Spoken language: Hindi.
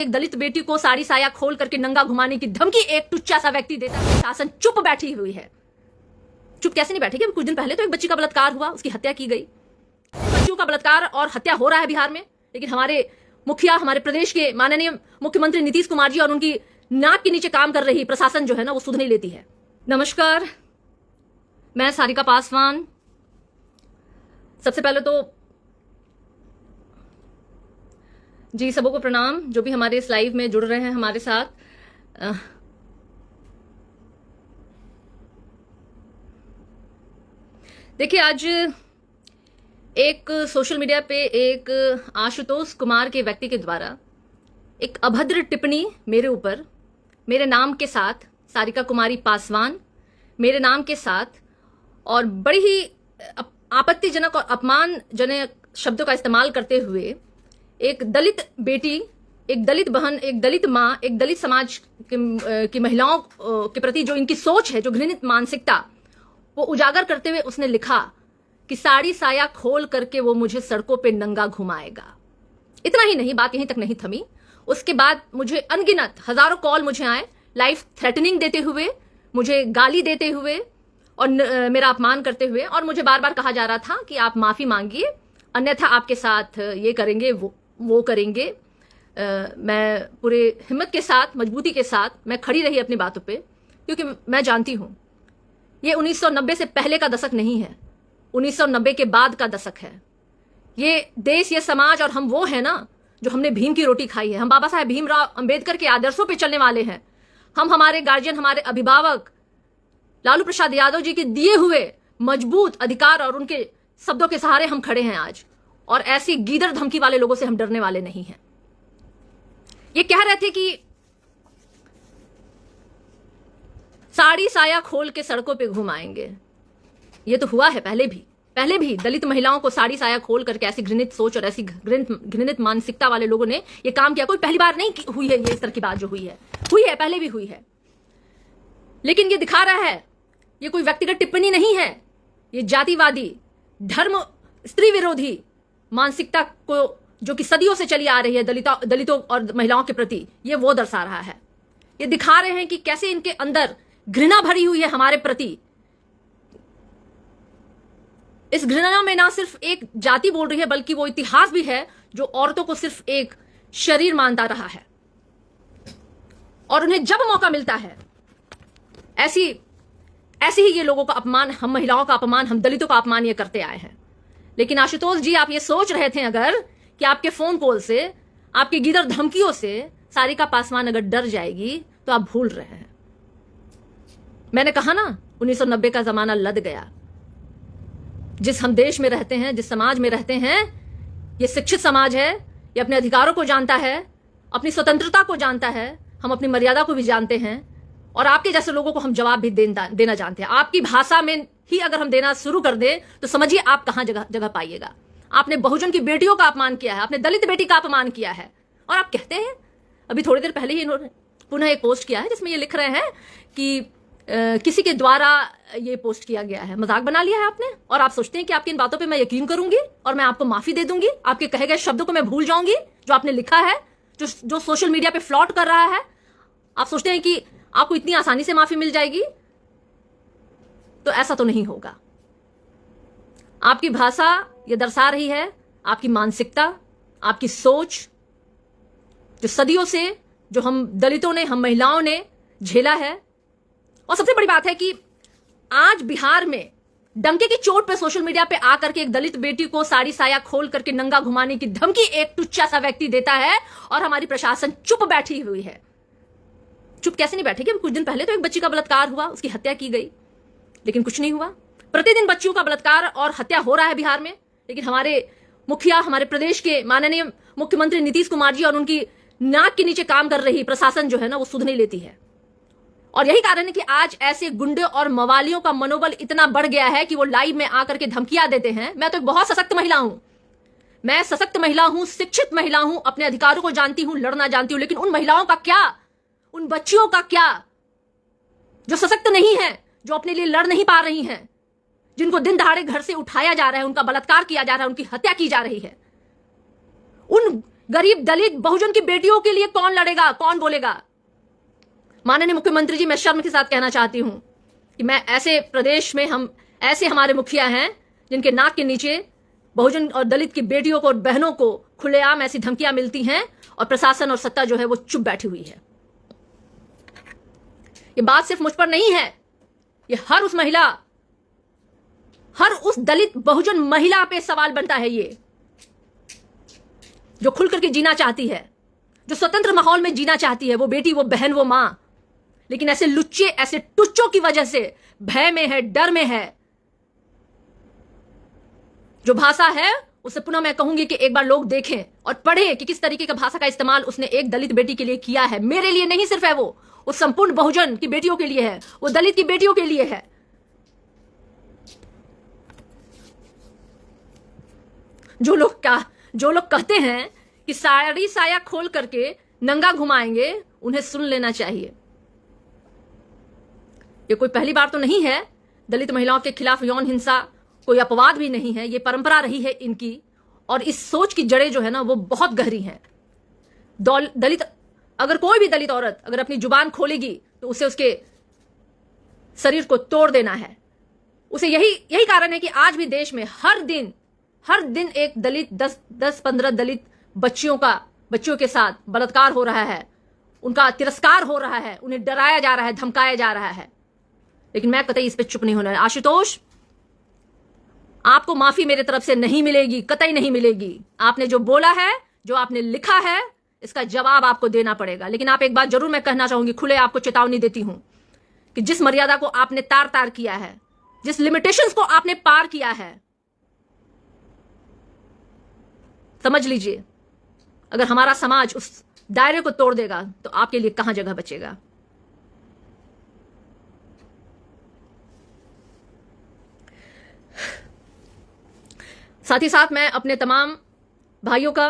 एक दलित बेटी को साड़ी साया खोल करके नंगा घुमाने की धमकी एक टुच्चा सा व्यक्ति देता है, शासन चुप बैठी हुई है। चुप कैसे नहीं बैठेगी? कुछ दिन पहले तो एक बच्ची का बलात्कार हुआ, उसकी हत्या की गई। बच्चियों का बलात्कार और हत्या हो रहा है बिहार में, लेकिन हमारे मुखिया, हमारे प्रदेश के माननीय मुख्यमंत्री नीतीश कुमार जी और उनकी नाक के नीचे काम कर रही प्रशासन जो है ना, वो सुध नहीं लेती है। नमस्कार, मैं सारिका पासवान। सबसे पहले तो जी सबों को प्रणाम, जो भी हमारे इस लाइव में जुड़ रहे हैं हमारे साथ। देखिए, आज एक सोशल मीडिया पे एक आशुतोष कुमार के व्यक्ति के द्वारा एक अभद्र टिप्पणी मेरे ऊपर, मेरे नाम के साथ सारिका कुमारी पासवान, मेरे नाम के साथ, और बड़ी ही आपत्तिजनक और अपमानजनक शब्दों का इस्तेमाल करते हुए एक दलित बेटी, एक दलित बहन, एक दलित माँ, एक दलित समाज की महिलाओं के प्रति जो इनकी सोच है, जो घृणित मानसिकता, वो उजागर करते हुए उसने लिखा कि साड़ी साया खोल करके वो मुझे सड़कों पे नंगा घुमाएगा। इतना ही नहीं, बात यहीं तक नहीं थमी। उसके बाद मुझे अनगिनत हजारों कॉल मुझे आए, लाइफ थ्रेटनिंग देते हुए, मुझे गाली देते हुए और मेरा अपमान करते हुए, और मुझे बार बार कहा जा रहा था कि आप माफी मांगिए, अन्यथा आपके साथ ये करेंगे, वो करेंगे। मैं पूरे हिम्मत के साथ, मजबूती के साथ मैं खड़ी रही अपनी बातों पे, क्योंकि मैं जानती हूं ये 1990 से पहले का दशक नहीं है, 1990 के बाद का दशक है। ये देश, ये समाज और हम वो है ना जो हमने भीम की रोटी खाई है। हम बाबा साहेब भीमराव अंबेडकर के आदर्शों पे चलने वाले हैं। हम, हमारे गार्जियन, हमारे अभिभावक लालू प्रसाद यादव जी के दिए हुए मजबूत अधिकार और उनके शब्दों के सहारे हम खड़े हैं आज, और ऐसी गीदड़ धमकी वाले लोगों से हम डरने वाले नहीं हैं। ये कह रहे थे कि साड़ी साया खोल के सड़कों पे घुमाएंगे। ये तो हुआ है पहले भी दलित महिलाओं को साड़ी साया खोल करके ऐसी घृणित सोच और ऐसी घृणित मानसिकता वाले लोगों ने ये काम किया। कोई पहली बार नहीं हुई है ये, इस तरह की बात जो हुई है, पहले भी हुई है। लेकिन ये दिखा रहा है, ये कोई व्यक्तिगत टिप्पणी नहीं है, ये जातिवादी, धर्म, स्त्री विरोधी मानसिकता को, जो कि सदियों से चली आ रही है दलितों और महिलाओं के प्रति, ये वो दर्शा रहा है। ये दिखा रहे हैं कि कैसे इनके अंदर घृणा भरी हुई है हमारे प्रति। इस घृणा में ना सिर्फ एक जाति बोल रही है, बल्कि वो इतिहास भी है जो औरतों को सिर्फ एक शरीर मानता रहा है, और उन्हें जब मौका मिलता है ऐसे ही ये लोगों का अपमान, हम महिलाओं का अपमान, हम दलितों का अपमान ये करते आए हैं। लेकिन आशुतोष जी, आप ये सोच रहे थे अगर कि आपके फोन कॉल से, आपकी गीदड़ धमकियों से सारिका पासवान अगर डर जाएगी, तो आप भूल रहे हैं। मैंने कहा ना, 1990 का जमाना लद गया। जिस हम देश में रहते हैं, जिस समाज में रहते हैं, ये शिक्षित समाज है, ये अपने अधिकारों को जानता है, अपनी स्वतंत्रता को जानता है, हम अपनी मर्यादा को भी जानते हैं, और आपके जैसे लोगों को हम जवाब भी देना जानते हैं। आपकी भाषा में ही अगर हम देना शुरू कर दें तो समझिए आप कहां जगह पाइएगा। आपने बहुजन की बेटियों का अपमान किया है, आपने दलित बेटी का अपमान किया है, और आप कहते हैं, अभी थोड़ी देर पहले ही इन्होंने पुनः एक पोस्ट किया है जिसमें ये लिख रहे हैं कि किसी के द्वारा ये पोस्ट किया गया है। मजाक बना लिया है आपने, और आप सोचते हैं कि आपकी इन बातों पे मैं यकीन करूंगी और मैं आपको माफी दे दूंगी, आपके कहे गए शब्दों को मैं भूल जाऊंगी जो आपने लिखा है, जो सोशल मीडिया पे फ्लॉट कर रहा है। आप सोचते हैं कि आपको इतनी आसानी से माफी मिल जाएगी, तो ऐसा तो नहीं होगा। आपकी भाषा ये दर्शा रही है आपकी मानसिकता, आपकी सोच, जो सदियों से जो हम दलितों ने, हम महिलाओं ने झेला है। और सबसे बड़ी बात है कि आज बिहार में डंके की चोट पे सोशल मीडिया पे आकर के एक दलित बेटी को साड़ी साया खोल करके नंगा घुमाने की धमकी एक टुच्चा सा व्यक्ति देता है, और हमारी प्रशासन चुप बैठी हुई है। चुप कैसे नहीं बैठेगी? कुछ दिन पहले तो एक बच्ची का बलात्कार हुआ, उसकी हत्या की गई, लेकिन कुछ नहीं हुआ। प्रतिदिन बच्चियों का बलात्कार और हत्या हो रहा है बिहार में, लेकिन हमारे मुखिया, हमारे प्रदेश के माननीय मुख्यमंत्री नीतीश कुमार जी और उनकी नाक के नीचे काम कर रही प्रशासन जो है ना, वो सुध नहीं लेती है। और यही कारण है कि आज ऐसे गुंडे और मवालियों का मनोबल इतना बढ़ गया है कि वो लाइव में आकर के धमकियां देते हैं। मैं तो एक बहुत सशक्त महिला हूं, मैं सशक्त महिला हूं, शिक्षित महिला हूं, अपने अधिकारों को जानती हूं, लड़ना जानती हूं, लेकिन उन महिलाओं का क्या, उन बच्चियों का क्या जो सशक्त नहीं है, जो अपने लिए लड़ नहीं पा रही हैं, जिनको दिन दहाड़े घर से उठाया जा रहा है, उनका बलात्कार किया जा रहा है, उनकी हत्या की जा रही है। उन गरीब दलित बहुजन की बेटियों के लिए कौन लड़ेगा, कौन बोलेगा? माननीय मुख्यमंत्री जी, मैं शर्म के साथ कहना चाहती हूं कि मैं ऐसे प्रदेश में ऐसे हमारे मुखिया हैं जिनके नाक के नीचे बहुजन और दलित की बेटियों को और बहनों को खुलेआम ऐसी धमकियां मिलती हैं और प्रशासन और सत्ता जो है वो चुप बैठी हुई है। ये बात सिर्फ मुझ पर नहीं है, ये हर उस महिला, हर उस दलित बहुजन महिला पे सवाल बनता है। ये जो खुल करके जीना चाहती है, जो स्वतंत्र माहौल में जीना चाहती है, वो बेटी, वो बहन, वो मां, लेकिन ऐसे लुच्चे, ऐसे टुच्चों की वजह से भय में है, डर में है। जो भाषा है उसे पुनः मैं कहूंगी कि एक बार लोग देखें और पढ़ें कि किस तरीके का भाषा का इस्तेमाल उसने एक दलित बेटी के लिए किया है। मेरे लिए नहीं सिर्फ है, वो संपूर्ण बहुजन की बेटियों के लिए है, वो दलित की बेटियों के लिए है। जो लोग कहते हैं कि साड़ी साया खोल करके नंगा घुमाएंगे, उन्हें सुन लेना चाहिए। ये कोई पहली बार तो नहीं है। दलित महिलाओं के खिलाफ यौन हिंसा कोई अपवाद भी नहीं है, ये परंपरा रही है इनकी। और इस सोच की जड़ें जो है ना वो बहुत गहरी हैं। दलित, अगर कोई भी दलित औरत अगर अपनी जुबान खोलेगी तो उसे उसके शरीर को तोड़ देना है। उसे यही कारण है कि आज भी देश में हर दिन एक दलित 10-15 दलित बच्चियों के साथ बलात्कार हो रहा है, उनका तिरस्कार हो रहा है, उन्हें डराया जा रहा है, धमकाया जा रहा है। लेकिन मैं कतई इस पे चुप नहीं होना है। आशुतोष, आपको माफी मेरे तरफ से नहीं मिलेगी, कतई नहीं मिलेगी। आपने जो बोला है, जो आपने लिखा है, इसका जवाब आपको देना पड़ेगा। लेकिन आप एक बात जरूर मैं कहना चाहूंगी, खुले आपको चेतावनी देती हूं कि जिस मर्यादा को आपने तार किया है, जिस लिमिटेशंस को आपने पार किया है, समझ लीजिए अगर हमारा समाज उस दायरे को तोड़ देगा तो आपके लिए कहां जगह बचेगा। साथ ही साथ मैं अपने तमाम भाइयों का